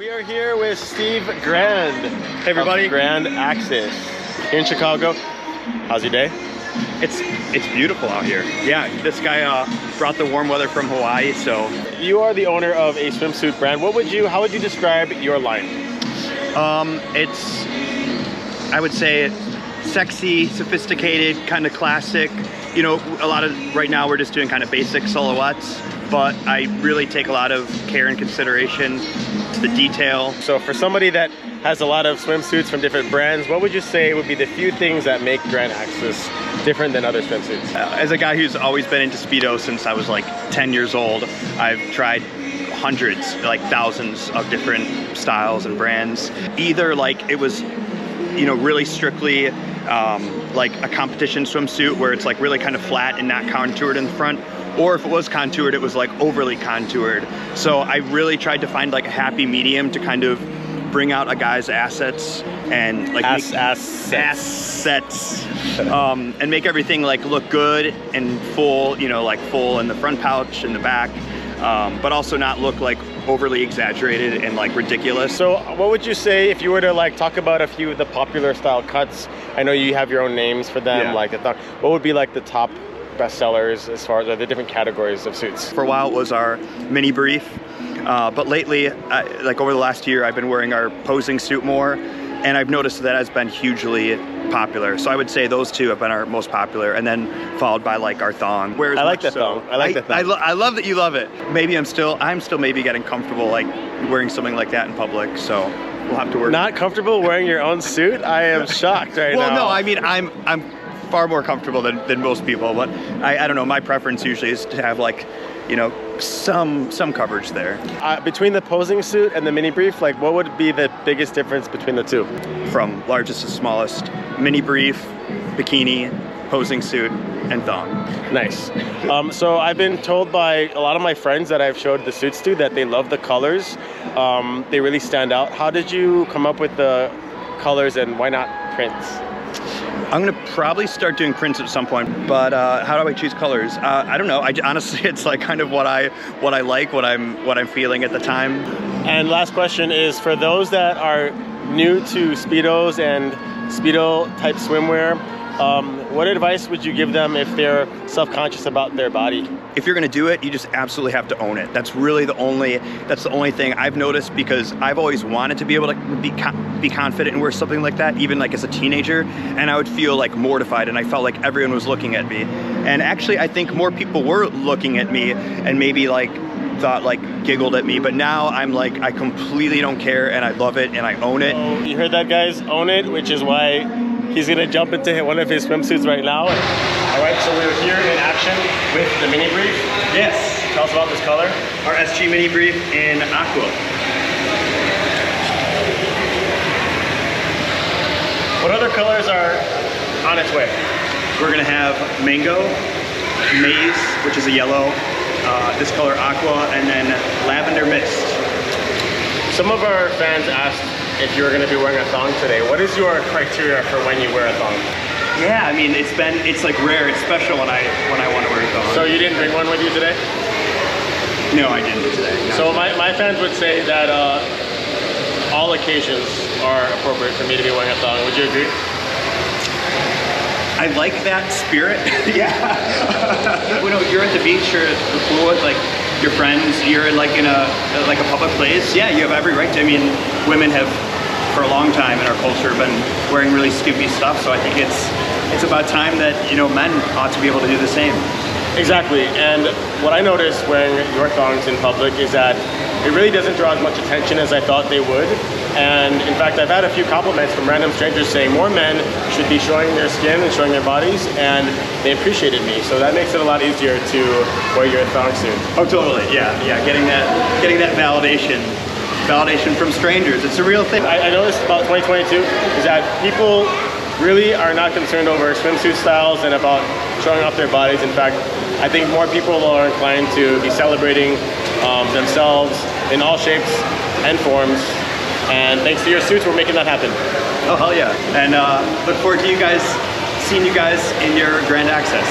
We are here with Steve Grand. Hey everybody. Grand Axis here in Chicago. How's your day? It's beautiful out here. Yeah, this guy brought the warm weather from Hawaii, so. You are the owner of a swimsuit brand. How would you describe your line? I would say sexy, sophisticated, kind of classic. You know, right now we're just doing kind of basic silhouettes, but I really take a lot of care and consideration to the detail. So for somebody that has a lot of swimsuits from different brands, what would you say would be the few things that make Grand Axis different than other swimsuits? As a guy who's always been into Speedo since I was like 10 years old, I've tried hundreds, like thousands of different styles and brands. Either like it was, you know, really strictly like a competition swimsuit where it's like really kind of flat and not contoured in the front, or if it was contoured, it was like overly contoured. So I really tried to find like a happy medium to kind of bring out a guy's assets and like assets and make everything like look good and full, you know, like full in the front pouch and the back, but also not look like overly exaggerated and like ridiculous. So what would you say if you were to like talk about a few of the popular style cuts? I know you have your own names for them, like the Thong. What would be like the top bestsellers as far as the different categories of suits? For a while it was our mini brief, but lately, like over the last year, I've been wearing our posing suit more, and I've noticed that has been hugely popular. So I would say those two have been our most popular, and then followed by like our thong. I like the thong. I like the thong. I love that you love it. Maybe I'm still maybe getting comfortable like wearing something like that in public. So we'll have to work. Not comfortable wearing your own suit? I am shocked right now. Well, no, I mean I'm far more comfortable than most people, but I don't know. My preference usually is to have like, you know, some coverage there. Between the posing suit and the mini brief, like what would be the biggest difference between the two? From largest to smallest: mini brief, bikini, posing suit, and thong. Nice. So I've been told by a lot of my friends that I've showed the suits to that they love the colors. They really stand out. How did you come up with the colors, and why not prints? I'm gonna probably start doing prints at some point, but how do I choose colors? I don't know. Honestly, it's like kind of what I like, what I'm feeling at the time. And last question is for those that are new to Speedos and Speedo type swimwear, what advice would you give them if they're self-conscious about their body? If you're gonna do it, you just absolutely have to own it. That's really the only thing I've noticed, because I've always wanted to be able to be confident and wear something like that, even like as a teenager, and I would feel like mortified, and I felt like everyone was looking at me. And actually, I think more people were looking at me and maybe like thought, like giggled at me, but now I'm like, I completely don't care, and I love it, and I own it. Oh, you heard that, guys? Own it, which is why he's gonna jump into one of his swimsuits right now. All right, so we're here in action with the mini brief. Yes. Tell us about this color. Our SG mini brief in aqua. What other colors are on its way? We're gonna have mango, maize, which is a yellow, this color aqua, and then lavender mist. Some of our fans asked if you were going to be wearing a thong today. What is your criteria for when you wear a thong? Yeah, I mean, it's like rare, it's special when I want to wear a thong. So you didn't bring one with you today? No, I didn't today. So my fans would say that all occasions are appropriate for me to be wearing a thong. Would you agree? I like that spirit. Yeah. You know, you're at the beach or at the pool with like your friends, you're like in a public place. Yeah, you have every right to. I mean, women have for a long time in our culture been wearing really skimpy stuff, so I think it's about time that, you know, men ought to be able to do the same. Exactly, and what I noticed wearing your thongs in public is that it really doesn't draw as much attention as I thought they would. And in fact, I've had a few compliments from random strangers saying more men should be showing their skin and showing their bodies, and they appreciated me. So that makes it a lot easier to wear your thong suit. Oh, totally, yeah. Getting that validation from strangers. It's a real thing. I noticed about 2022 is that people really are not concerned over swimsuit styles and about showing off their bodies. In fact, I think more people are inclined to be celebrating themselves in all shapes and forms. And thanks to your suits, we're making that happen. Oh, hell yeah. And look forward to seeing you guys in your Grand Access.